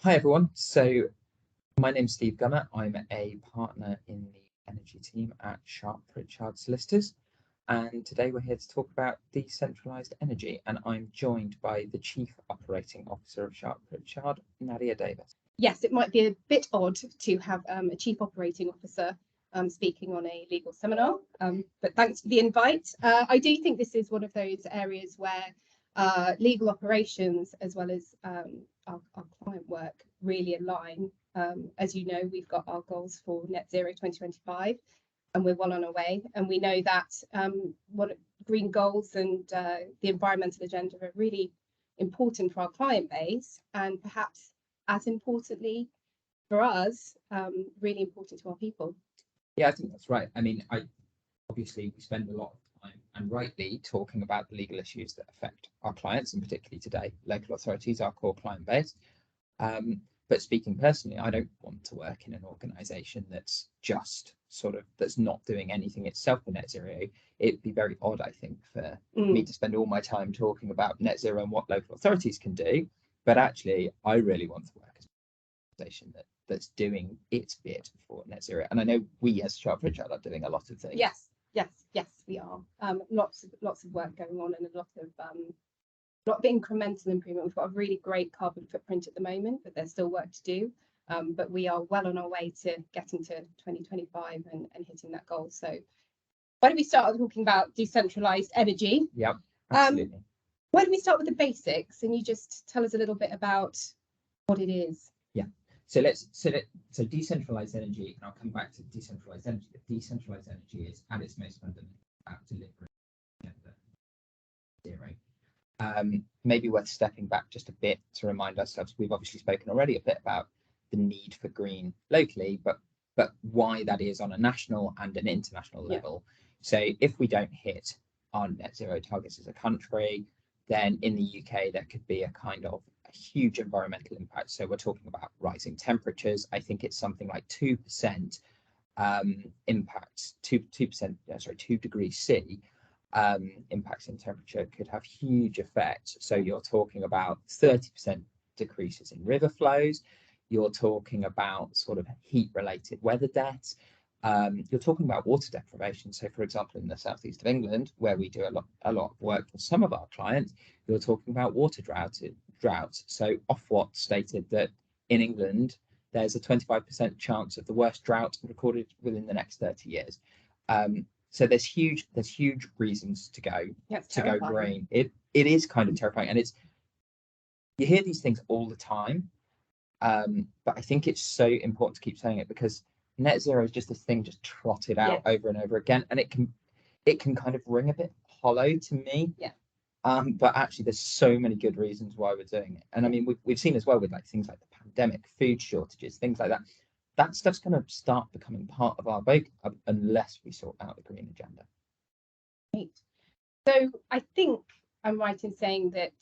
Hi everyone. So my name's Steve Gummer. I'm a partner in the energy team at Sharp Pritchard Solicitors, and today we're here to talk about decentralized energy. And I'm joined by the Chief Operating Officer of Sharp Pritchard, Nadia Davies. Yes, it might be a bit odd to have a Chief Operating Officer speaking on a legal seminar, but thanks for the invite. I do think this is one of those areas where legal operations as well as our client work really align. As you know, we've got our goals for net zero 2025 and we're well on our way. And we know that what green goals and the environmental agenda are really important for our client base, and perhaps as importantly for us, really important to our people. Yeah, I think that's right. I mean, obviously we spend a lot of time, and rightly, talking about the legal issues that affect our clients, and particularly today, local authorities, our core client base. But speaking personally, I don't want to work in an organisation that's that's not doing anything itself for net zero. It'd be very odd, I think, for me to spend all my time talking about net zero and what local authorities can do. But actually, I really want to work as an organisation that's doing its bit for net zero. And I know we as Sharp Pritchard are doing a lot of things. Yes, we are. Lots of work going on, and a lot of incremental improvement. We've got a really great carbon footprint at the moment, but there's still work to do. But we are well on our way to getting to 2025 and hitting that goal. So why don't we start talking about decentralized energy? Yeah, absolutely. Why don't we start with the basics, and you just tell us a little bit about what it is? Yeah. So decentralized energy, and I'll come back to decentralized energy. But decentralized energy is at its most fundamental about delivering zero. Maybe worth stepping back just a bit to remind ourselves. We've obviously spoken already a bit about the need for green locally, but why that is on a national and an international level. So if we don't hit our net zero targets as a country, then in the UK there could be a huge environmental impact. So we're talking about rising temperatures. I think it's something like 2% impacts, 2 degrees C impacts in temperature could have huge effects. So you're talking about 30% decreases in river flows. You're talking about sort of heat-related weather deaths. You're talking about water deprivation. So, for example, in the southeast of England, where we do a lot of work for some of our clients, you're talking about water droughts. So Ofwat stated that in England, there's a 25% chance of the worst drought recorded within the next 30 years. So there's huge reasons to go green. It is kind of terrifying, and you hear these things all the time, but I think it's so important to keep saying it, because net zero is just this thing just trotted out over and over again, and it can kind of ring a bit hollow to me. But actually there's so many good reasons why we're doing it. And I mean, we've seen as well with things like the pandemic, food shortages, things like that stuff's going to start becoming part of our vocab unless we sort out the green agenda. Right. So I think I'm right in saying that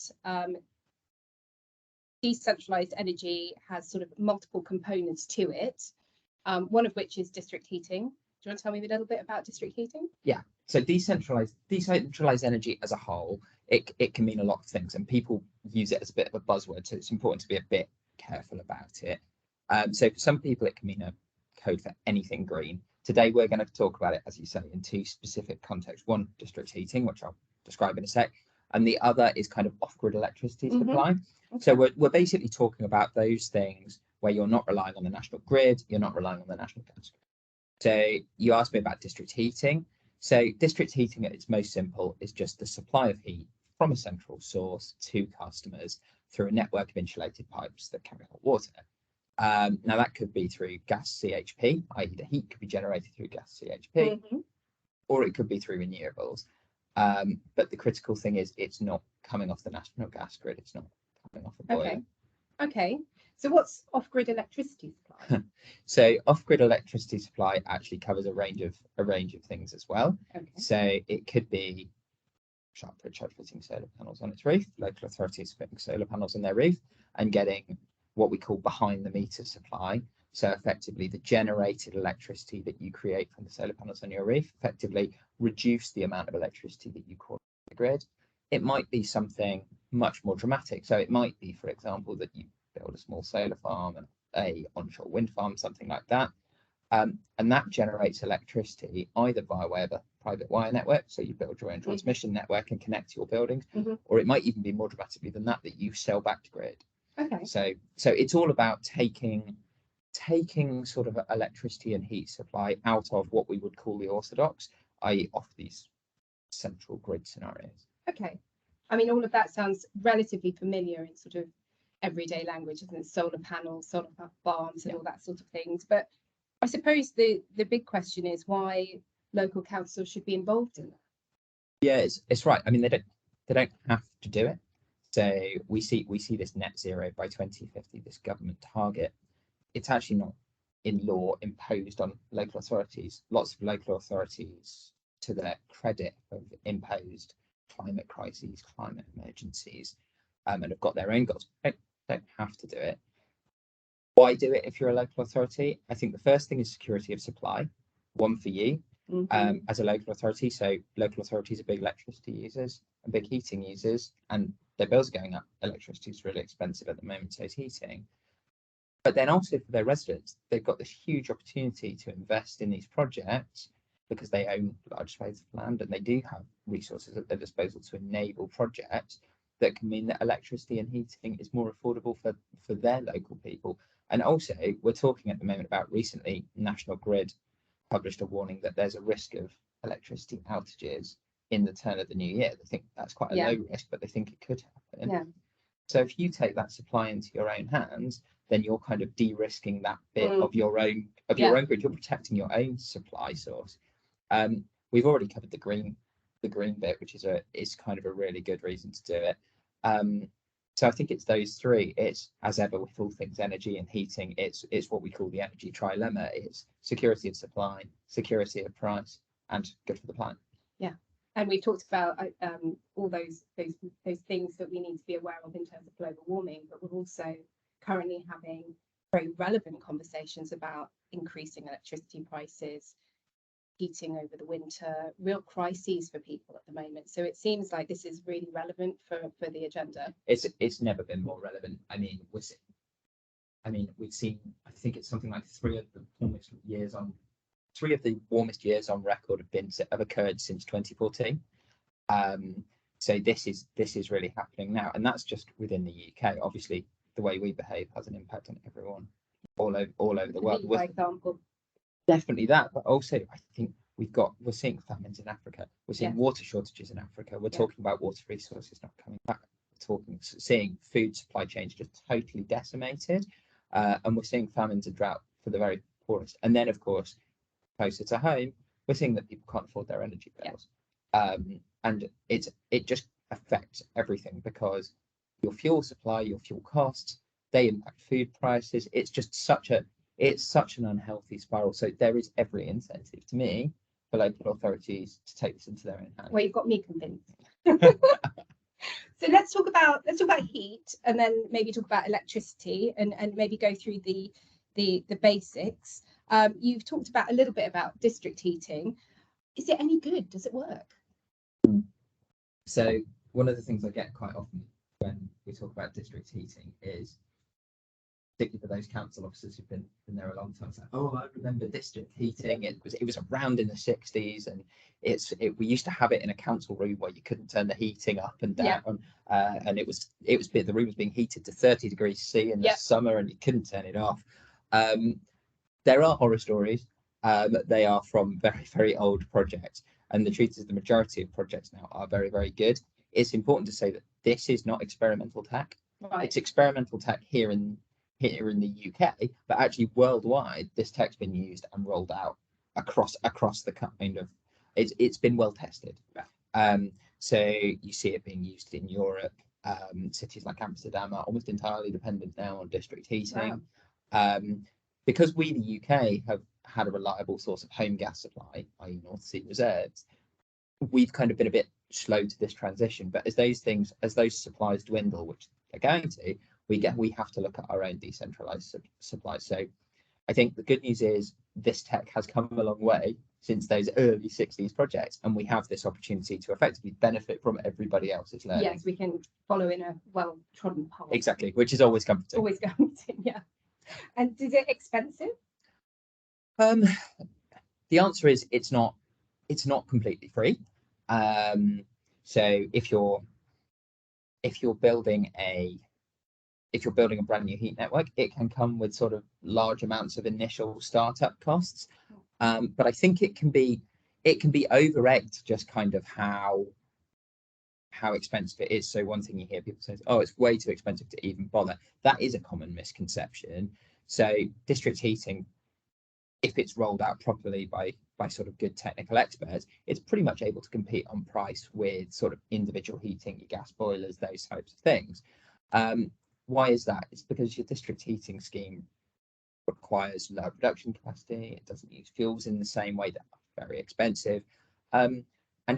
decentralized energy has sort of multiple components to it, one of which is district heating. Do you want to tell me a little bit about district heating? Yeah. So decentralized energy as a whole, it can mean a lot of things, and people use it as a bit of a buzzword. So it's important to be a bit careful about it. So for some people, it can mean a code for anything green. Today, we're going to talk about it, as you say, in two specific contexts. One, district heating, which I'll describe in a sec, and the other is kind of off-grid electricity supply. Okay. So we're basically talking about those things where you're not relying on the national grid, you're not relying on the national gas grid. So you asked me about district heating. So district heating at its most simple is just the supply of heat from a central source to customers through a network of insulated pipes that carry hot water. Now that could be through gas CHP, i.e. the heat could be generated through gas CHP, or it could be through renewables. But the critical thing is it's not coming off the national gas grid, it's not coming off a boiler. Okay. So what's off-grid electricity supply? So off-grid electricity supply actually covers a range of things as well. Okay. So it could be Sharp Pritchard fitting solar panels on its roof, local authorities putting solar panels on their roof and getting what we call behind the meter supply. So effectively the generated electricity that you create from the solar panels on your roof effectively reduce the amount of electricity that you call on the grid. It might be something much more dramatic. So it might be, for example, that build a small solar farm, a onshore wind farm, something like that. And that generates electricity either by way of a private wire network, so you build your own transmission network and connect to your buildings, or it might even be more dramatically than that you sell back to grid. Okay. So it's all about taking sort of electricity and heat supply out of what we would call the orthodox, i.e. off these central grid scenarios. Okay. I mean, all of that sounds relatively familiar in sort of everyday language, isn't it? Solar panels, solar farms, and all that sort of things. But I suppose the big question is why local councils should be involved in that. Yeah, it's right. I mean, they don't have to do it. So we see this net zero by 2050, this government target. It's actually not in law imposed on local authorities. Lots of local authorities, to their credit, have imposed climate crises, climate emergencies, and have got their own goals. Don't have to do it. Why do it if you're a local authority? I think the first thing is security of supply. One for you as a local authority. So local authorities are big electricity users and big heating users, and their bills are going up. Electricity is really expensive at the moment, so is heating. But then also for their residents, they've got this huge opportunity to invest in these projects because they own large swathes of land and they do have resources at their disposal to enable projects that can mean that electricity and heating is more affordable for their local people. And also, we're talking at the moment about recently, National Grid published a warning that there's a risk of electricity outages in the turn of the new year. They think that's quite a low risk, but they think it could happen. Yeah. So if you take that supply into your own hands, then you're kind of de-risking that bit of your own grid. You're protecting your own supply source. We've already covered the green bit, which is kind of a really good reason to do it. So I think it's those three. It's, as ever with all things energy and heating, it's what we call the energy trilemma. It's security of supply, security of price, and good for the planet. Yeah. And we've talked about all those things that we need to be aware of in terms of global warming, but we're also currently having very relevant conversations about increasing electricity prices, heating over the winter, real crises for people at the moment. So it seems like this is really relevant for the agenda. It's never been more relevant. I mean, we've seen, I think it's something like three of the warmest years on record have occurred since 2014. So this is really happening now, and that's just within the UK. Obviously, the way we behave has an impact on everyone all over the world. For example. Definitely that, but also I think we're seeing famines in Africa. We're seeing water shortages in Africa. We're talking about water resources not coming back. Seeing food supply chains just totally decimated, and we're seeing famines and drought for the very poorest. And then, of course, closer to home, we're seeing that people can't afford their energy bills, and it just affects everything because your fuel supply, your fuel costs, they impact food prices. It's just such an unhealthy spiral. So there is every incentive to me for local authorities to take this into their own hands. Well, you've got me convinced. So let's talk about heat, and then maybe talk about electricity, and maybe go through the basics. You've talked about a little bit about district heating. Is it any good? Does it work? So one of the things I get quite often when we talk about district heating is, particularly for those council officers who've been there a long time, it's like, oh, I remember district heating. It was around in the 60s, and we used to have it in a council room where you couldn't turn the heating up and down, and the room was being heated to 30 degrees C in the summer, and you couldn't turn it off. There are horror stories. They are from very, very old projects, and the truth is the majority of projects now are very, very good. It's important to say that this is not experimental tech. Right. It's experimental tech here in the UK, but actually worldwide, this tech's been used and rolled out across the kind of. It's been well tested. So you see it being used in Europe. Cities like Amsterdam are almost entirely dependent now on district heating. Wow. Because we, the UK, have had a reliable source of home gas supply, i.e. North Sea reserves, we've kind of been a bit slow to this transition. But as those supplies dwindle, which they're going to, we have to look at our own decentralized supply. So I think the good news is this tech has come a long way since those early 60s projects, and we have this opportunity to effectively benefit from everybody else's learning. Yes, we can follow in a well-trodden path. Exactly, which is always comforting. Always comforting, yeah. And is it expensive? The answer is it's not completely free. So if you're building a brand new heat network, it can come with sort of large amounts of initial startup costs. But I think it can be over-egged just kind of how expensive it is. So one thing you hear people say is, oh, it's way too expensive to even bother. That is a common misconception. So district heating, if it's rolled out properly by sort of good technical experts, it's pretty much able to compete on price with sort of individual heating, your gas boilers, those types of things. Why is that? It's because your district heating scheme requires low production capacity. It doesn't use fuels in the same way that are very expensive. And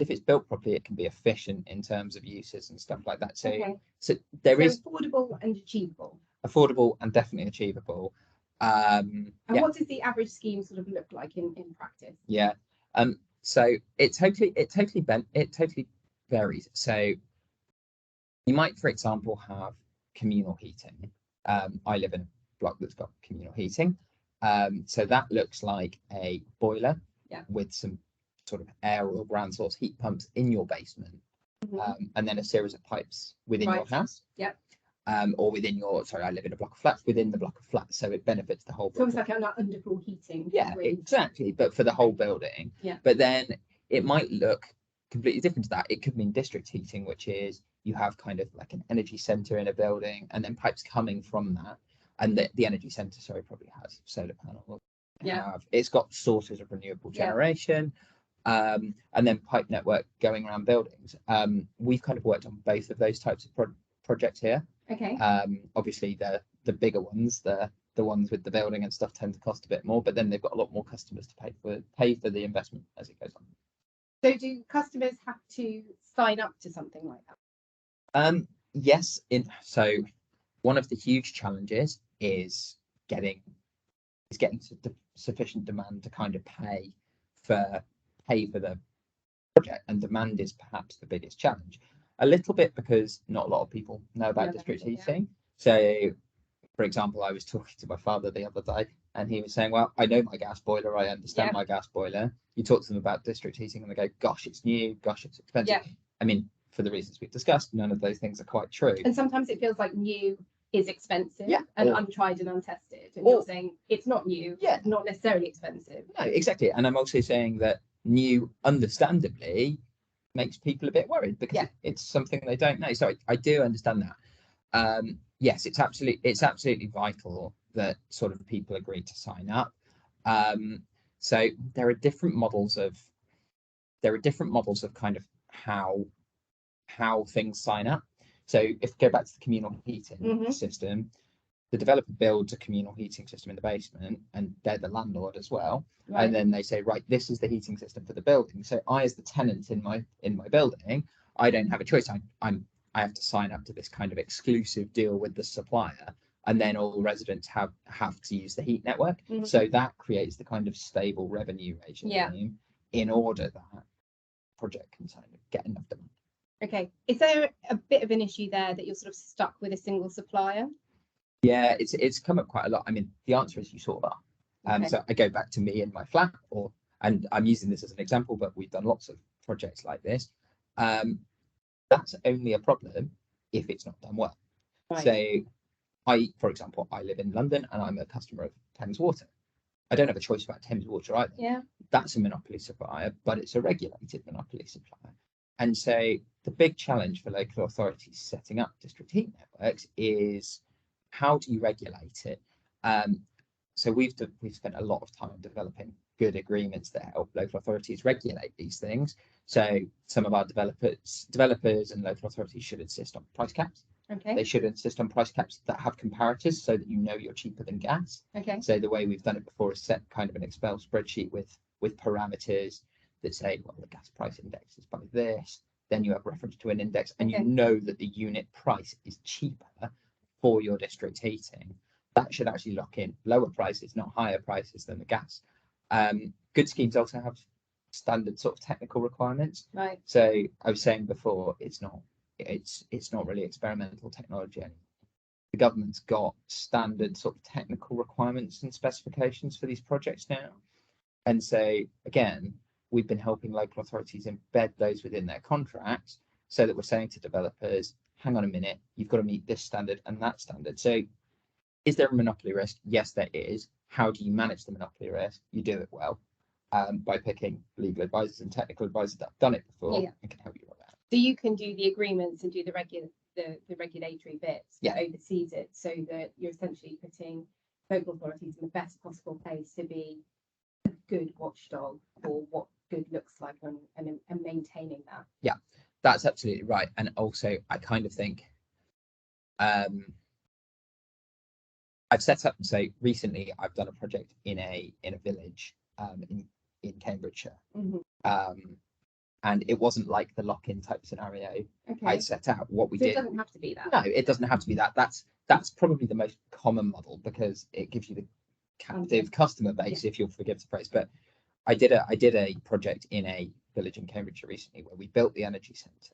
if it's built properly, it can be efficient in terms of uses and stuff like that. So, so there is affordable and achievable. Affordable and definitely achievable. And what does the average scheme sort of look like in practice? Yeah. So it totally varies. So you might, for example, have communal heating. I live in a block that's got communal heating. So that looks like a boiler with some sort of air or ground source heat pumps in your basement, and then a series of pipes within your house. Yeah. Or within your, sorry, I live in a block of flats, within the block of flats, so it benefits the whole block. It's almost like an underfloor heating. Yeah, exactly, but for the whole building. Yeah. But then it might look completely different to that. It could mean district heating, which is you have kind of like an energy center in a building, and then pipes coming from that. And the energy center, sorry, probably has solar panels. Yeah. It's got sources of renewable generation. And then pipe network going around buildings. We've kind of worked on both of those types of projects here. Okay. Obviously the bigger ones, the ones with the building and stuff tend to cost a bit more, but then they've got a lot more customers to pay for the investment as it goes on. So do customers have to sign up to something like that? Yes. So one of the huge challenges is getting sufficient demand to kind of pay for the project, and demand is perhaps the biggest challenge. A little bit because not a lot of people know about district heating. So, for example, I was talking to my father the other day, and he was saying, well, I know my gas boiler, I understand my gas boiler. You talk to them about district heating and they go, gosh, it's new, gosh, it's expensive. Yeah. I mean, for the reasons we've discussed, none of those things are quite true. And sometimes it feels like new is expensive and untried and untested. And you're saying it's not new, not necessarily expensive. No, exactly. And I'm also saying that new, understandably, makes people a bit worried because it's something they don't know. So I do understand that. Yes, it's absolutely vital that sort of people agree to sign up. So there are different models of kind of how things sign up. So if we go back to the communal heating system, the developer builds a communal heating system in the basement, and they're the landlord as well. Right. And then they say, right, this is the heating system for the building. So I, as the tenant in my building, I don't have a choice. I have to sign up to this kind of exclusive deal with the supplier, and then all residents have to use the heat network. So that creates the kind of stable revenue regime in order that project can kind of get enough demand. Okay. Is there a bit of an issue there that you're sort of stuck with a single supplier? Yeah, it's come up quite a lot. I mean, the answer is you sort of are. So I go back to me in my flat, and I'm using this as an example, but we've done lots of projects like this. That's only a problem if it's not done well. Right. So for example, I live in London and I'm a customer of Thames Water. I don't have a choice about Thames Water either. Yeah. That's a monopoly supplier, but it's a regulated monopoly supplier. And so the big challenge for local authorities setting up district heat networks is, how do you regulate it? So we've spent a lot of time developing good agreements that help local authorities regulate these things. So some of our developers and local authorities should insist on price caps. Okay. They should insist on price caps that have comparators so that you know you're cheaper than gas. Okay. So the way we've done it before is set kind of an Excel spreadsheet with parameters that say, well, the gas price index is by this. Then you have reference to an index, and you know that the unit price is cheaper for your district heating. That should actually lock in lower prices, not higher prices than the gas. Good schemes also have standard sort of technical requirements. Right. So I was saying before, it's not really experimental technology anymore. The government's got standard sort of technical requirements and specifications for these projects now. And so again, we've been helping local authorities embed those within their contracts, so that we're saying to developers, hang on a minute, you've got to meet this standard and that standard. So is there a monopoly risk? Yes, there is. How do you manage the monopoly risk? You do it well, by picking legal advisors and technical advisors that have done it before and can help you with that. So you can do the agreements and do the regulatory bits that oversees it, so that you're essentially putting local authorities in the best possible place to be a good watchdog for what good looks like, and maintaining that. Yeah, that's absolutely right. And also, I kind of think I've set up, so recently I've done a project in a village in Cambridgeshire. And it wasn't like the lock-in type scenario I set out. What we did. It doesn't have to be that. No, it doesn't have to be that. That's probably the most common model, because it gives you the captive customer base, if you'll forgive the phrase. But I did a project in a village in Cambridgeshire recently where we built the energy centre,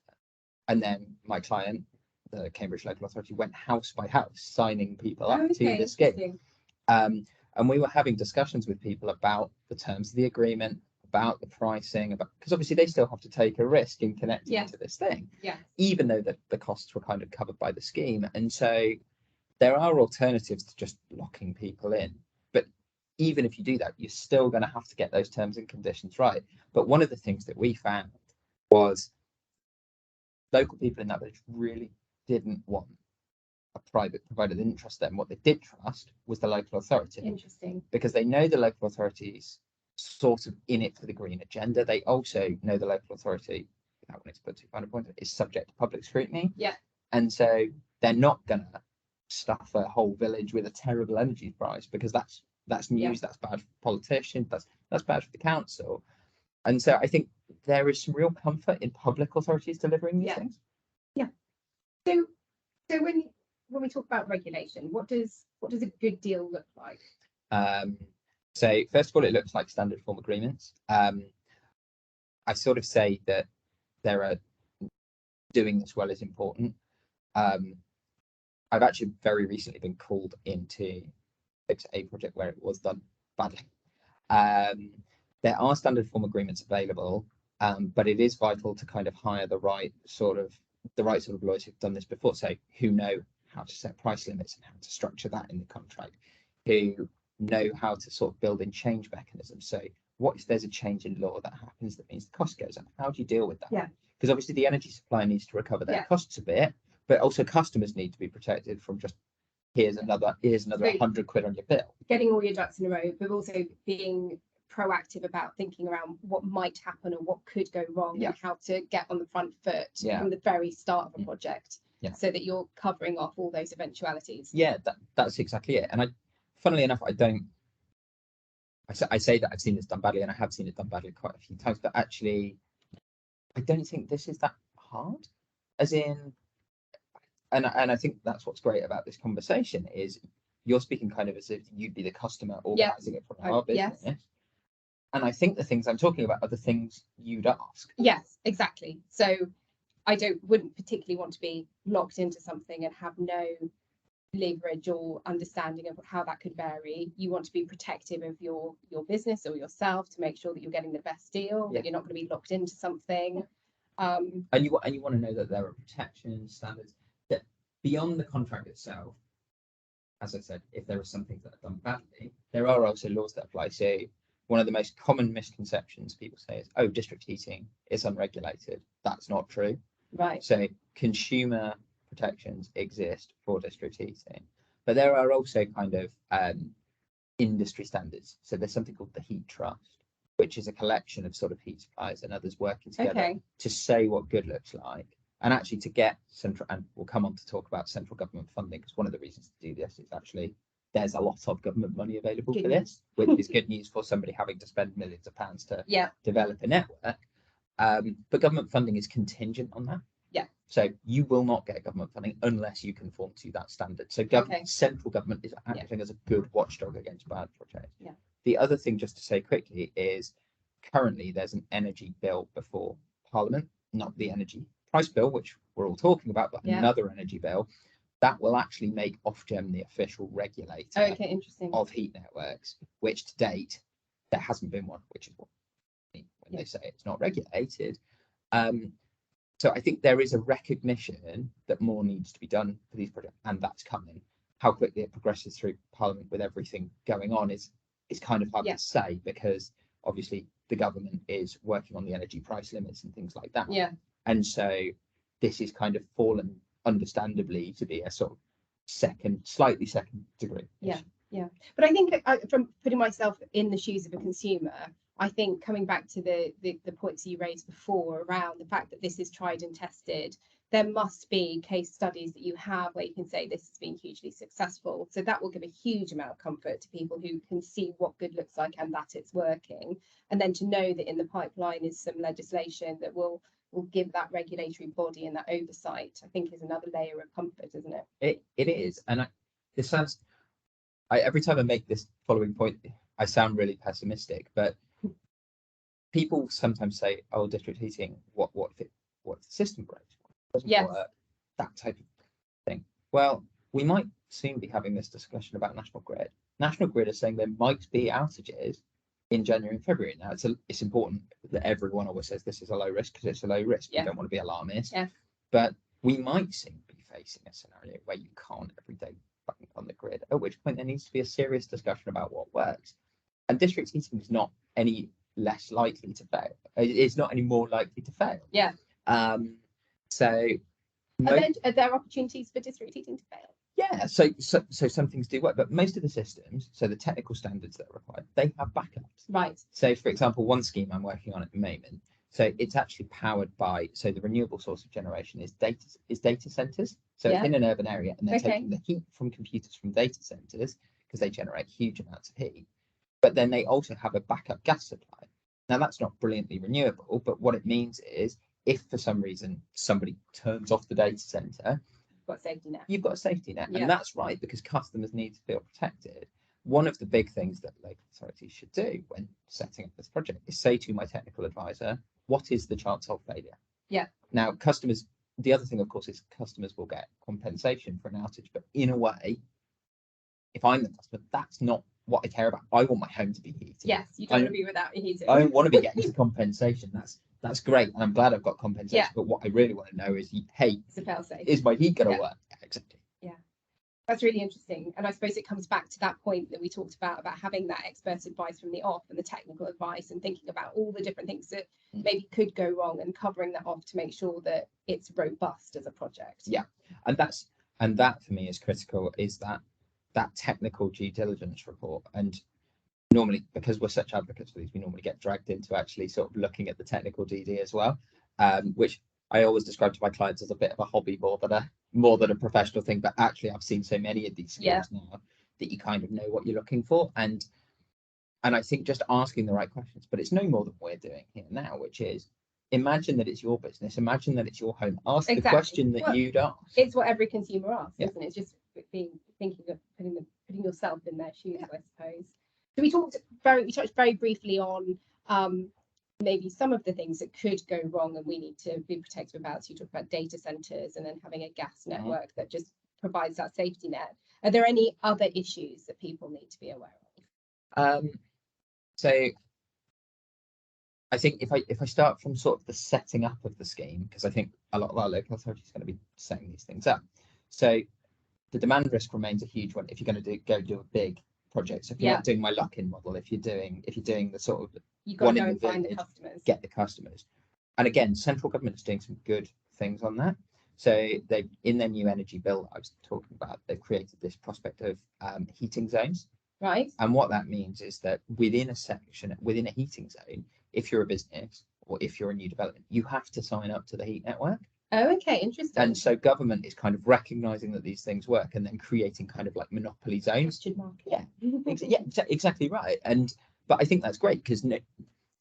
and then my client, the Cambridge Local Authority, went house by house signing people up to the scheme. And we were having discussions with people about the terms of the agreement, about the pricing, because obviously they still have to take a risk in connecting to this thing, even though the costs were kind of covered by the scheme. And so there are alternatives to just locking people in. But even if you do that, you're still going to have to get those terms and conditions right. But one of the things that we found was local people in that village really didn't want a private provider. They didn't trust them. What they did trust was the local authority. Interesting. Because they know the local authorities sort of in it for the green agenda. They also know the local authority, without wanting to put too fine a point, is subject to public scrutiny. And so they're not going to stuff a whole village with a terrible energy price, because that's news, that's bad for politicians, that's bad for the council. And so I think there is some real comfort in public authorities delivering these things. So when we talk about regulation, what does a good deal look like? So first of all, it looks like standard form agreements. I sort of say that doing this well is important. I've actually very recently been called into fix a project where it was done badly. There are standard form agreements available, but it is vital to kind of hire the right sort of lawyers who've done this before, so who know how to set price limits and how to structure that in the contract, who know how to sort of build in change mechanisms. So what if there's a change in law that happens that means the cost goes up? How do you deal with that? Because obviously the energy supplier needs to recover their costs a bit, but also customers need to be protected from just here's another 100 quid on your bill. Getting all your ducks in a row, but also being proactive about thinking around what might happen or what could go wrong, and how to get on the front foot from the very start of a project, so that you're covering off all those eventualities. That's exactly it. And funnily enough, I say that I've seen this done badly, and I have seen it done badly quite a few times, but actually I don't think this is that hard, as in, and I think that's what's great about this conversation, is you're speaking kind of as if you'd be the customer organising it from our business. And I think the things I'm talking about are the things you'd ask. Yes, exactly. So I wouldn't particularly want to be locked into something and have no leverage or understanding of how that could vary. You want to be protective of your business or yourself, to make sure that you're getting the best deal, that you're not going to be locked into something. And you want to know that there are protection standards that beyond the contract itself. As I said, if there are some things that are done badly, there are also laws that apply. So one of the most common misconceptions people say is, oh, district heating is unregulated. That's not true. Right. So consumer protections exist for district heating, but there are also kind of industry standards. So there's something called the Heat Trust, which is a collection of sort of heat suppliers and others working together to say what good looks like, and actually to get central, and we'll come on to talk about central government funding, because one of the reasons to do this is actually there's a lot of government money available for this, which is good news for somebody having to spend millions of pounds to develop a network. But government funding is contingent on that. So you will not get government funding unless you conform to that standard. So central government is acting as a good watchdog against bad projects. The other thing, just to say quickly, is currently there's an energy bill before Parliament, not the energy price bill, which we're all talking about, but another energy bill that will actually make Ofgem the official regulator of heat networks, which to date there hasn't been one, which is what I mean when they say it's not regulated. So I think there is a recognition that more needs to be done for these projects, and that's coming. How quickly it progresses through Parliament with everything going on is kind of hard to say, because obviously the government is working on the energy price limits and things like that. Yeah. And so this is kind of fallen, understandably, to be a sort of slightly second degree. Yeah. But I think from putting myself in the shoes of a consumer, I think coming back to the points you raised before around the fact that this is tried and tested, there must be case studies that you have where you can say this has been hugely successful. So that will give a huge amount of comfort to people who can see what good looks like and that it's working. And then to know that in the pipeline is some legislation that will give that regulatory body and that oversight, I think is another layer of comfort, isn't it? It is. And every time I make this following point, I sound really pessimistic, but people sometimes say, "Oh, district heating, what if the system breaks? Doesn't work?" That type of thing. Well, we might soon be having this discussion about National Grid. National Grid is saying there might be outages in January and February. Now, it's important that everyone always says this is a low risk, because it's a low risk. You don't want to be alarmist. But we might soon be facing a scenario where you can't every day bank on the grid, at which point there needs to be a serious discussion about what works. And district heating is not any less likely to fail. It's not any more likely to fail. Yeah. So are there opportunities for district heating to fail? Yeah, so some things do work, but most of the systems, so the technical standards that are required, they have backups. Right. So, for example, one scheme I'm working on at the moment, so it's actually powered by, so the renewable source of generation is data centers. So it's in an urban area, and they're taking the heat from computers from data centers, because they generate huge amounts of heat. But then they also have a backup gas supply. Now, that's not brilliantly renewable, but what it means is, if for some reason somebody turns off the data center, you've got a safety net. And that's right, because customers need to feel protected. One of the big things that local authorities should do when setting up this project is say to my technical advisor, what is the chance of failure? Yeah. Now, the other thing, of course, is customers will get compensation for an outage, but in a way, if I'm the customer, that's not what I care about. I want my home to be heated. Yes, you don't want to be without heating. I don't want to be getting compensation. That's great, and I'm glad I've got compensation. Yeah. But what I really want to know is, hey, is my heat going to work? Yeah, exactly. Yeah, that's really interesting. And I suppose it comes back to that point that we talked about having that expert advice from the off and the technical advice, and thinking about all the different things that maybe could go wrong, and covering that off to make sure that it's robust as a project. Yeah, and that for me is critical. Is that technical due diligence report. And normally, because we're such advocates for these, we normally get dragged into actually sort of looking at the technical DD as well, which I always describe to my clients as a bit of a hobby more than a professional thing. But actually, I've seen so many of these skills now that you kind of know what you're looking for, and I think just asking the right questions. But it's no more than we're doing here now, which is, imagine that it's your business, imagine that it's your home. Ask the question that you'd ask. It's what every consumer asks, isn't it? It's just thinking of putting yourself in their shoes, I suppose. So we touched very briefly on maybe some of the things that could go wrong and we need to be protective about. So you talk about data centers and then having a gas network that just provides that safety net. Are there any other issues that people need to be aware of? So I think if I start from sort of the setting up of the scheme, because I think a lot of our local authorities are going to be setting these things up. So the demand risk remains a huge one if you're going to go do a big project. So if you're not doing my lock-in model, if you're doing the sort of you've got to go and find the customers, get the customers. And again, central government is doing some good things on that. So they, in their new energy bill I was talking about, they've created this prospect of heating zones. Right. And what that means is that within a heating zone, if you're a business or if you're a new development, you have to sign up to the heat network. Oh, okay, interesting. And so government is kind of recognizing that these things work and then creating kind of like monopoly zones. Yeah, exactly right. But I think that's great, because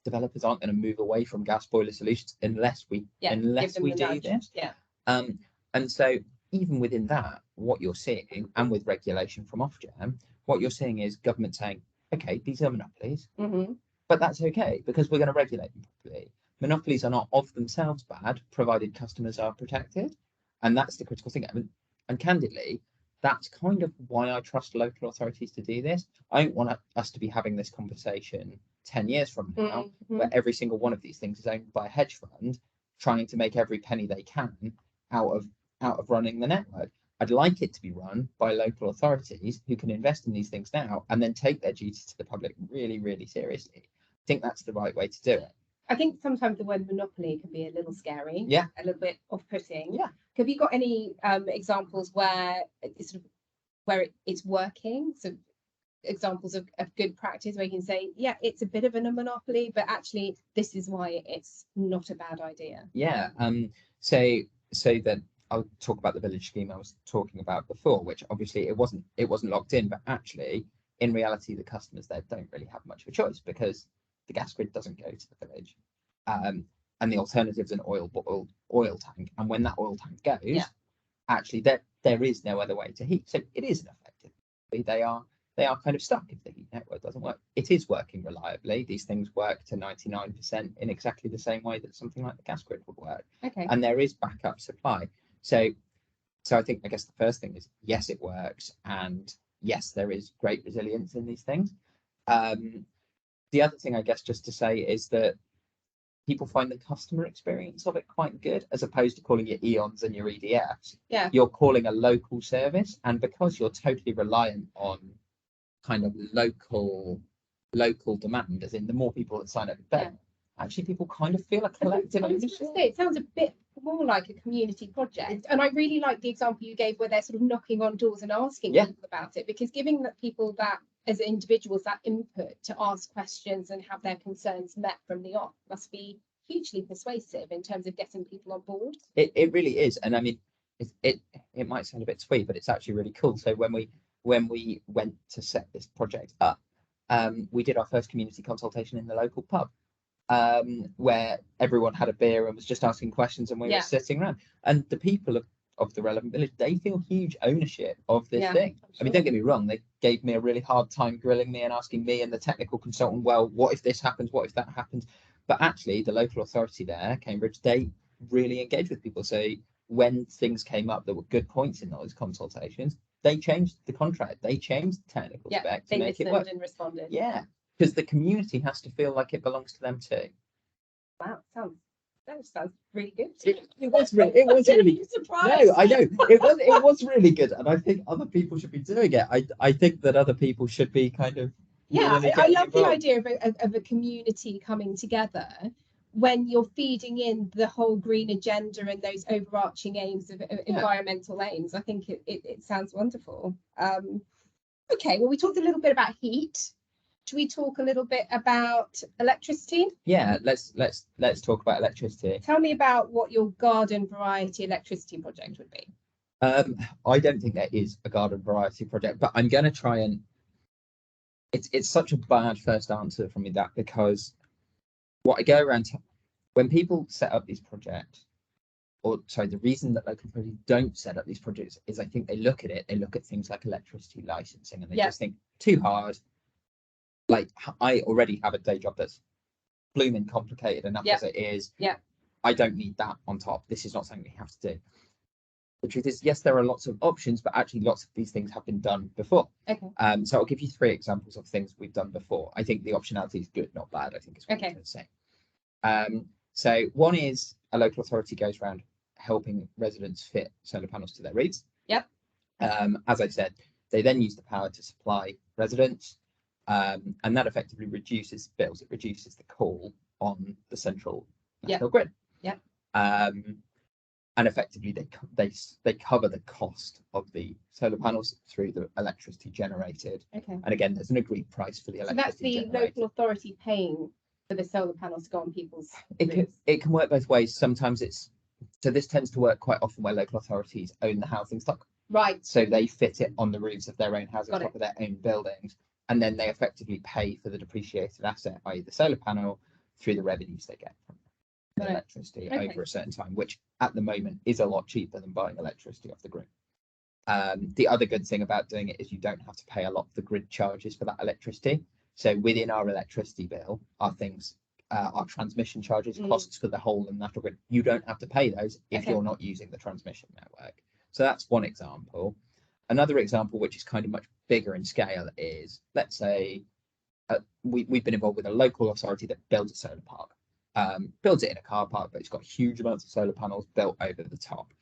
developers aren't going to move away from gas boiler solutions unless we do this. Yeah. And so even within that, what you're seeing, and with regulation from Ofgem, what you're seeing is government saying, okay, these are monopolies, Mm-hmm. but that's okay because we're going to regulate them properly. Monopolies are not of themselves bad, provided customers are protected, and that's the critical thing. I mean, and candidly, that's kind of why I trust local authorities to do this. I don't want us to be having this conversation 10 years from now, Mm-hmm. where every single one of these things is owned by a hedge fund, trying to make every penny they can out of running the network. I'd like it to be run by local authorities who can invest in these things now and then take their duty to the public really, really seriously. I think that's the right way to do it. I think sometimes the word monopoly can be a little scary, Yeah, a little bit off-putting. yeah. Have you got any examples where it's sort of it's working? So examples of good practice where you can say, yeah, it's a bit of a monopoly, but actually this is why it's not a bad idea. Yeah. So that I'll talk about the village scheme I was talking about before, which obviously it wasn't locked in, but actually in reality the customers there don't really have much of a choice because the gas grid doesn't go to the village. And the alternative is an oil tank. And when that oil tank goes, actually there is no other way to heat. So it isn't effective. They are kind of stuck if the heat network doesn't work. It is working reliably. These things work to 99% in exactly the same way that something like the gas grid would work. Okay. And there is backup supply. So I guess the first thing is, yes, it works. And yes, there is great resilience in these things. The other thing, I guess, just to say is that people find the customer experience of it quite good, as opposed to calling it Eons and your EDFs. Yeah. You're calling a local service, and because you're totally reliant on kind of local demand, as in the more people that sign up, the better. Actually, people kind of feel a collective ownership. It sounds a bit more like a community project, and I really like the example you gave where they're sort of knocking on doors and asking people about it, because giving that people that as individuals that input to ask questions and have their concerns met from the off must be hugely persuasive in terms of getting people on board. It really is, and I mean, it might sound a bit twee, but it's actually really cool. So when we went to set this project up, we did our first community consultation in the local pub, where everyone had a beer and was just asking questions, and we were sitting around, and the people of the relevant village, they feel huge ownership of this thing. Sure. I mean, don't get me wrong, they gave me a really hard time grilling me and asking me and the technical consultant, well, what if this happens, what if that happens? But actually the local authority there, Cambridge, they really engage with people. So when things came up that were good points in those consultations, they changed the contract, they changed the technical spec to make it work. And responded. Yeah, because the community has to feel like it belongs to them too. Wow, that sounds really good. It was really surprised. No, I know it was really good, and I think other people should be doing it. I think that other people should be kind of really I love the idea of a community coming together when you're feeding in the whole green agenda and those overarching aims of environmental aims. I think it sounds wonderful. Okay, well, we talked a little bit about heat. Should we talk a little bit about electricity? Yeah, let's talk about electricity. Tell me about what your garden variety electricity project would be. I don't think there is a garden variety project, but I'm going to try and. It's such a bad first answer from me, that because what I go around when people set up these projects, or sorry, the reason that local authorities don't set up these projects is I think they look at things like electricity licensing, and they just think too hard. Like, I already have a day job that's blooming complicated enough as it is. Yeah. I don't need that on top. This is not something we have to do. The truth is, yes, there are lots of options, but actually lots of these things have been done before. Okay. So I'll give you 3 examples of things we've done before. I think the optionality is good, not bad, I think is what I'm going to say. So one is a local authority goes around helping residents fit solar panels to their roofs. Yep. As I said, they then use the power to supply residents. And that effectively reduces bills. It reduces the call on the central national grid. Yep. And effectively, they cover the cost of the solar panels through the electricity generated. Okay. And again, there's an agreed price for the electricity. So that's the local authority paying for the solar panels to go on people's roofs. It can work both ways. Sometimes this tends to work quite often where local authorities own the housing stock. Right. So they fit it on the roofs of their own housing stock of their own buildings. And then they effectively pay for the depreciated asset, i.e. the solar panel, through the revenues they get from the electricity over a certain time, which at the moment is a lot cheaper than buying electricity off the grid. The other good thing about doing it is you don't have to pay a lot of the grid charges for that electricity. So within our electricity bill are things, our transmission charges, costs for the whole of the national grid. You don't have to pay those if you're not using the transmission network. So that's one example. Another example, which is kind of much bigger in scale, is, let's say, we've been involved with a local authority that builds a solar park. Builds it in a car park, but it's got huge amounts of solar panels built over the top.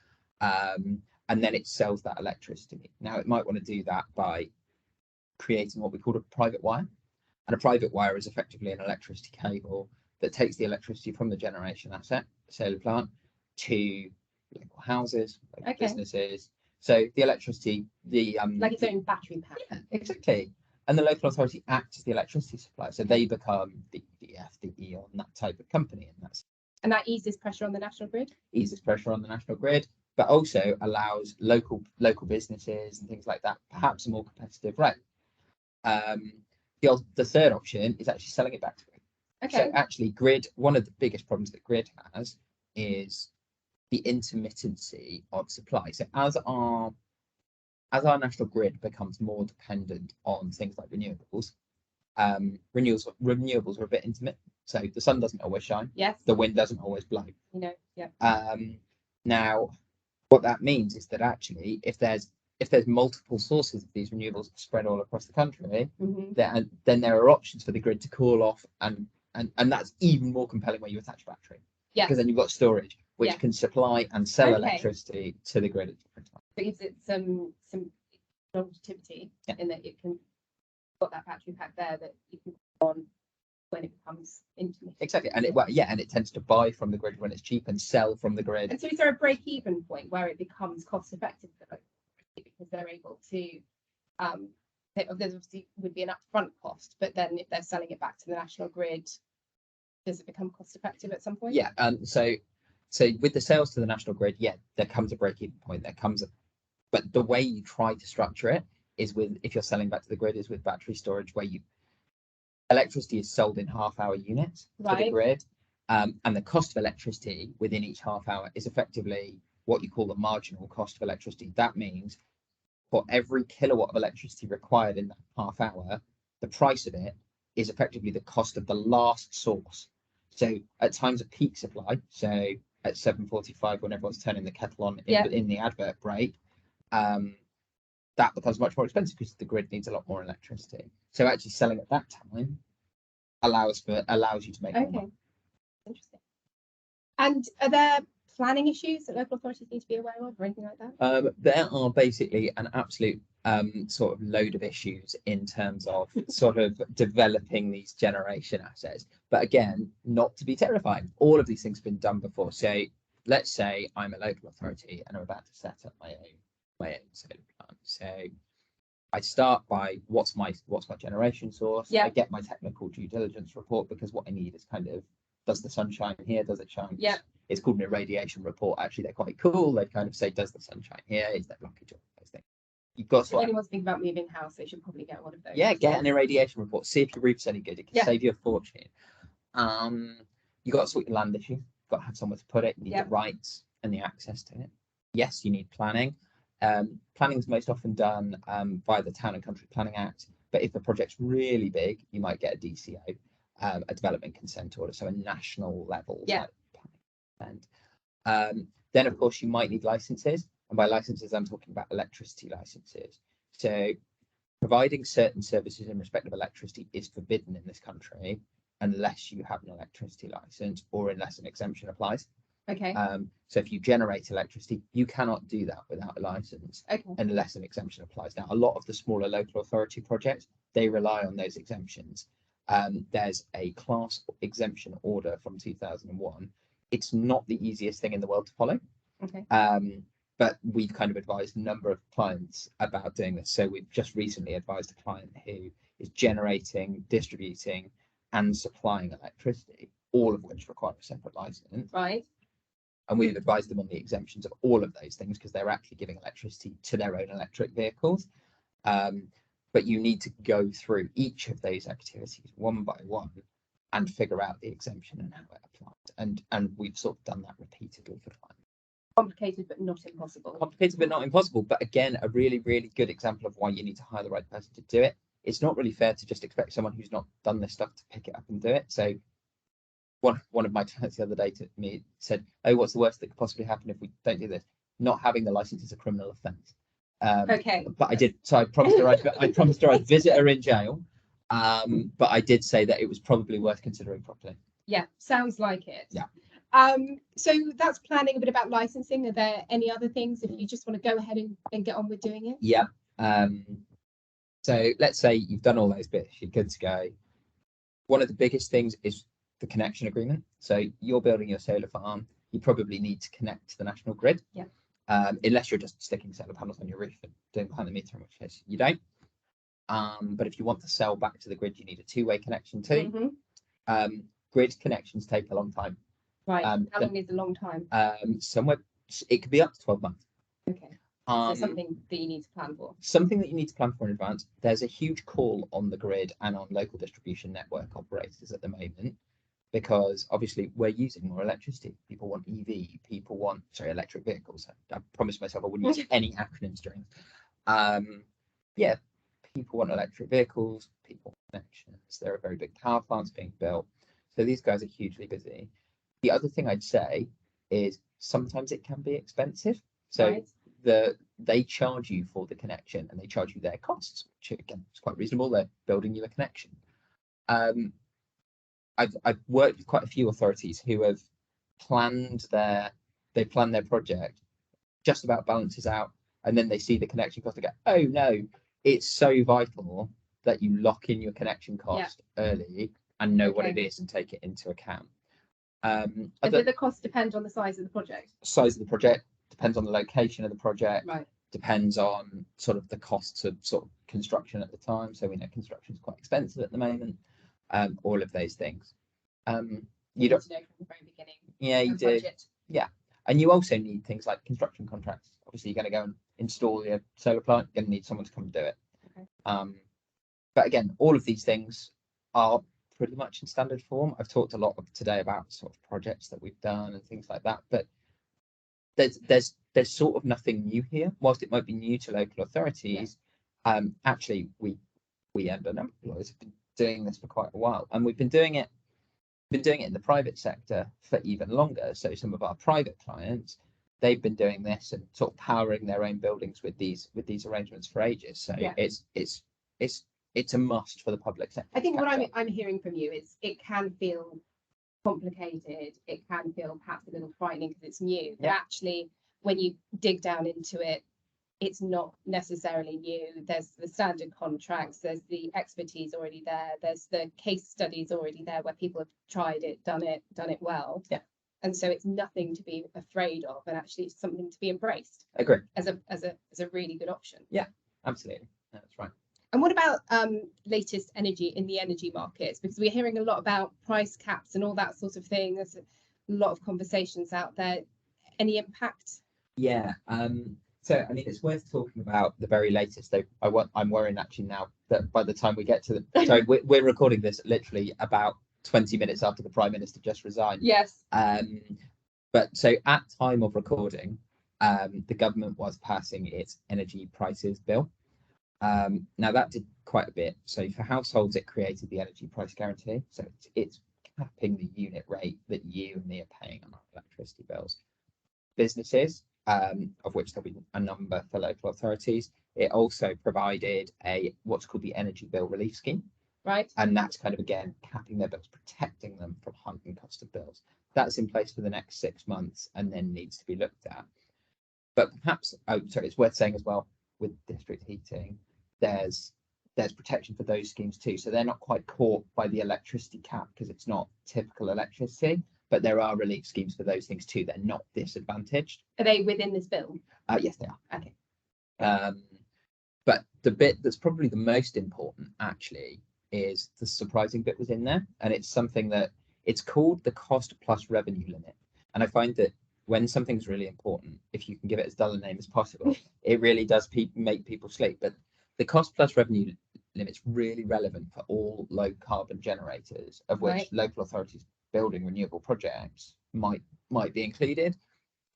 And then it sells that electricity. Now, it might want to do that by creating what we call a private wire. And a private wire is effectively an electricity cable that takes the electricity from the generation asset, the solar plant, to local houses, local businesses. So the electricity, like its own battery pack. Yeah, exactly. And the local authority acts as the electricity supplier. So they become the EDF, the E.ON, that type of company. And that eases pressure on the national grid? Eases pressure on the national grid, but also allows local businesses and things like that, perhaps a more competitive rate. The third option is actually selling it back to grid. So actually grid, one of the biggest problems that grid has is the intermittency of supply. So as our national grid becomes more dependent on things like renewables, renewables are a bit intermittent. So the sun doesn't always shine. Yes. The wind doesn't always blow. Yeah. Now, what that means is that actually, if there's multiple sources of these renewables spread all across the country, then there are options for the grid to call off, and that's even more compelling when you attach a battery. Yeah. Because then you've got storage, which can supply and sell electricity to the grid at different times. It gives it some longevity in that it can got that battery pack there that you can put on when it becomes intermittent. Exactly, and it tends to buy from the grid when it's cheap and sell from the grid. And so, is there a break-even point where it becomes cost-effective for local authority because they're able to? There obviously would be an upfront cost, but then if they're selling it back to the national grid, does it become cost-effective at some point? Yeah, so with the sales to the national grid, there comes a break-even point. But the way you try to structure it is if you're selling back to the grid, is with battery storage, where electricity is sold in half-hour units to the grid, and the cost of electricity within each half hour is effectively what you call the marginal cost of electricity. That means for every kilowatt of electricity required in that half hour, the price of it is effectively the cost of the last source. So at times of peak supply, so at 7:45 when everyone's turning the kettle on in the advert break, that becomes much more expensive because the grid needs a lot more electricity. So actually selling at that time allows you to make more money. Interesting. And are there planning issues that local authorities need to be aware of or anything like that? There are basically an absolute sort of load of issues in terms of sort of developing these generation assets. But again, not to be terrifying. All of these things have been done before. So let's say I'm a local authority and I'm about to set up my own solar plant. So I start by what's my generation source. I get my technical due diligence report, because what I need is kind of, does the sun shine here? Does it shine? Yeah. It's called an irradiation report. Actually, they're quite cool. They kind of say, does the sun shine here? Is there blockage? All those things. You've got if anyone's thinking about moving house, they should probably get one of those. Yeah, get an irradiation report. See if your roof's any good. It can save you a fortune. You've got to sort your land issue. You've got to have somewhere to put it. You need the rights and the access to it. Yes, you need planning. Planning is most often done by the Town and Country Planning Act. But if the project's really big, you might get a DCO, a development consent order, so a national level. And then, of course, you might need licenses. And by licenses, I'm talking about electricity licenses. So providing certain services in respect of electricity is forbidden in this country unless you have an electricity license or unless an exemption applies. Okay. So if you generate electricity, you cannot do that without a license unless an exemption applies. Now, a lot of the smaller local authority projects, they rely on those exemptions. There's a class exemption order from 2001. It's not the easiest thing in the world to follow. Okay. But we've kind of advised a number of clients about doing this. So we've just recently advised a client who is generating, distributing, and supplying electricity, all of which require a separate license. Right. And we've advised them on the exemptions of all of those things because they're actually giving electricity to their own electric vehicles. But you need to go through each of those activities one by one and figure out the exemption and how it applies. And we've sort of done that repeatedly for clients. Complicated but not impossible. Complicated but not impossible. But again, a really, really good example of why you need to hire the right person to do it it's not really fair to just expect someone who's not done this stuff to pick it up and do it. So one of my clients the other day to me said, "Oh, what's the worst that could possibly happen if we don't do this? Not having the license is a criminal offence." Okay. But I did. So I promised her I'd visit her in jail. But I did say that it was probably worth considering properly. Yeah, sounds like it. Yeah. So that's planning, a bit about licensing. Are there any other things if you just want to go ahead and get on with doing it? Yeah. So let's say you've done all those bits, you're good to go. One of the biggest things is the connection agreement. So you're building your solar farm, you probably need to connect to the national grid. Yeah. Unless you're just sticking solar panels on your roof and doing behind the meter, in which case you don't. But if you want to sell back to the grid, you need a two-way connection too. Mm-hmm. Grid connections take a long time. Right. How long is a long time? Somewhere it could be up to 12 months. Okay. So something that you need to plan for. Something that you need to plan for in advance. There's a huge call on the grid and on local distribution network operators at the moment, because obviously we're using more electricity. People want EV, people want electric vehicles. I promised myself I wouldn't use any acronyms during. Yeah, people want electric vehicles, people want connections. There are very big power plants being built. So these guys are hugely busy. The other thing I'd say is sometimes it can be expensive. So Right. They charge you for the connection and they charge you their costs, which again is quite reasonable. They're building you a connection. I've worked with quite a few authorities who have planned their project, just about balances out, and then they see the connection cost and go, oh no, it's so vital that you lock in your connection cost early and know what it is and take it into account. And do the costs depend on the size of the project? Size of the project depends on the location of the project. Right. Depends on sort of the costs of sort of construction at the time. So we know construction is quite expensive at the moment. All of those things. You don't know from the very beginning. Yeah, you do. Budget. Yeah, and you also need things like construction contracts. Obviously, you're going to go and install your solar plant. You're going to need someone to come and do it. Okay. But again, all of these things are pretty much in standard form. I've talked a lot today about sort of projects that we've done and things like that, but there's sort of nothing new here. Whilst it might be new to local authorities, actually we and a number of lawyers have been doing this for quite a while, and we've been doing it in the private sector for even longer. So some of our private clients, they've been doing this and sort of powering their own buildings with these arrangements for ages. So it's a must for the public sector. I think what I'm hearing from you is it can feel complicated. It can feel perhaps a little frightening because it's new. But actually, when you dig down into it, it's not necessarily new. There's the standard contracts, there's the expertise already there, there's the case studies already there where people have tried it, done it well. Yeah. And so it's nothing to be afraid of, and actually it's something to be embraced. Agree. As a really good option. Yeah, absolutely. That's right. And what about latest energy in the energy markets? Because we're hearing a lot about price caps and all that sort of thing. There's a lot of conversations out there. Any impact? Yeah. So, I mean, it's worth talking about the very latest. Though I'm worrying actually now that by the time we get to the, sorry, we're recording this literally about 20 minutes after the Prime Minister just resigned. Yes. But so at time of recording, the government was passing its energy prices bill. Now that did quite a bit. So for households, it created the energy price guarantee. So it's capping the unit rate that you and me are paying on our electricity bills. Businesses, of which there'll be a number for local authorities, it also provided what's called the energy bill relief scheme. Right. And that's kind of, again, capping their bills, protecting them from heightened cost of bills. That's in place for the next 6 months and then needs to be looked at. But perhaps, it's worth saying as well, with district heating, there's protection for those schemes too. So they're not quite caught by the electricity cap because it's not typical electricity, but there are relief schemes for those things too. They're not disadvantaged. Are they within this bill? Yes, they are. Okay. But the bit that's probably the most important actually is the surprising bit was in there, and it's something that it's called the cost plus revenue limit. And I find that when something's really important, if you can give it as dull a name as possible, it really does make people sleep. But the cost plus revenue limit's really relevant for all low carbon generators, of which local authorities building renewable projects might be included.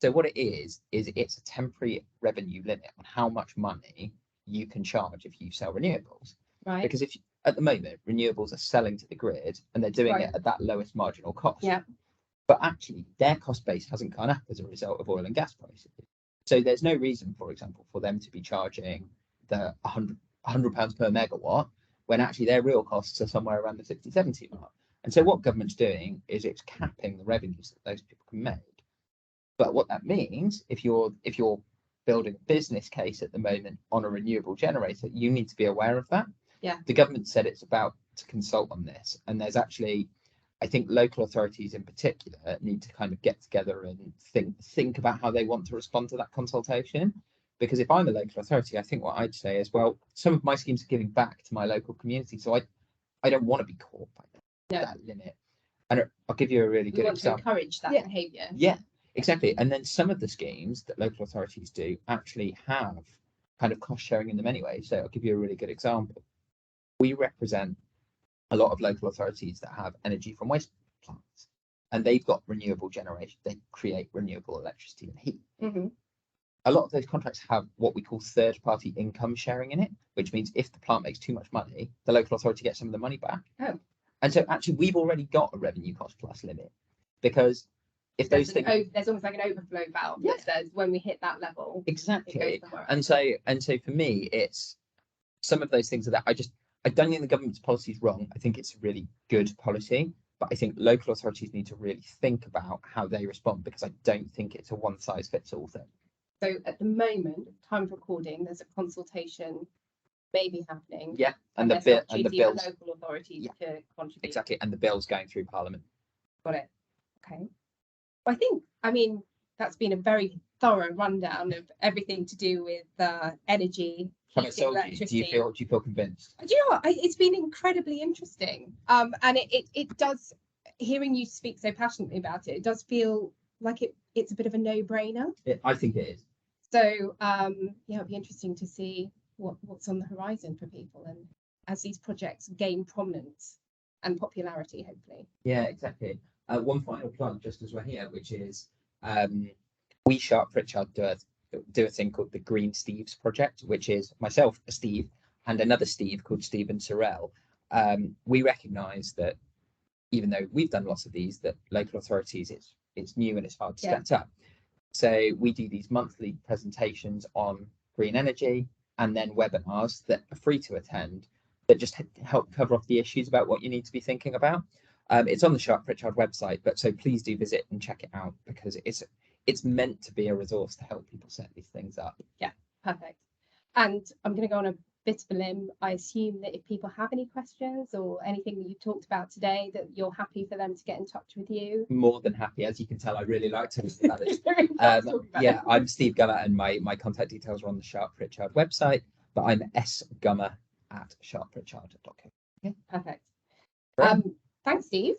So what it is it's a temporary revenue limit on how much money you can charge if you sell renewables. Right. Because if at the moment renewables are selling to the grid and they're doing it at that lowest marginal cost, Yeah. but actually their cost base hasn't gone up as a result of oil and gas prices. So there's no reason, for example, for them to be charging the £100 per megawatt when actually their real costs are somewhere around the 60, 70 mark. And so what government's doing is it's capping the revenues that those people can make. But what that means, if you're building a business case at the moment on a renewable generator, you need to be aware of that. Yeah. The government said it's about to consult on this, and there's actually, I think local authorities in particular need to kind of get together and think about how they want to respond to that consultation. Because if I'm a local authority, I think what I'd say is, well, some of my schemes are giving back to my local community, so I don't want to be caught by that limit. And I'll give you a really good example. To encourage that behaviour. Yeah, exactly. And then some of the schemes that local authorities do actually have kind of cost sharing in them anyway. So I'll give you a really good example. We represent a lot of local authorities that have energy from waste plants, and they've got renewable generation. They create renewable electricity and heat. Mm-hmm. A lot of those contracts have what we call third-party income sharing in it, which means if the plant makes too much money, the local authority gets some of the money back. Oh. And so actually we've already got a revenue cost plus limit, because if those things, there's almost like an overflow valve that says when we hit that level, exactly. And so for me, it's some of those things that I don't think the government's policy is wrong. I think it's a really good policy, but I think local authorities need to really think about how they respond, because I don't think it's a one size fits all thing. So at the moment, time of recording, there's a consultation maybe happening. Yeah, and the bills, local authorities to contribute. Exactly, and the bill's going through Parliament. Got it. Okay. Well, I mean, that's been a very thorough rundown of everything to do with energy. Have I sold you? Do you feel convinced? Do you know what? It's been incredibly interesting. And it does, hearing you speak so passionately about it, it does feel like it's a bit of a no-brainer. I think it is. So it'll be interesting to see what's on the horizon for people, and as these projects gain prominence and popularity, hopefully. Yeah, exactly. One final plug, just as we're here, which is we Sharp Pritchard do a thing called the Green Steves Project, which is myself, a Steve, and another Steve called Stephen Sorrell. We recognise that even though we've done lots of these, that local authorities, it's new and it's hard to set up. So we do these monthly presentations on green energy, and then webinars that are free to attend that just help cover off the issues about what you need to be thinking about. It's on the Sharp Pritchard website, but so please do visit and check it out, because it's meant to be a resource to help people set these things up. Yeah, perfect. And I'm going to go on a bit of a limb. I assume that if people have any questions or anything that you've talked about today, that you're happy for them to get in touch with you. More than happy. As you can tell, I really like to talk about this. Yeah, I'm Steve Gummer, and my contact details are on the Sharp Pritchard website, but I'm sgummer@sharppritchard.co. Okay, perfect. Great. Thanks, Steve.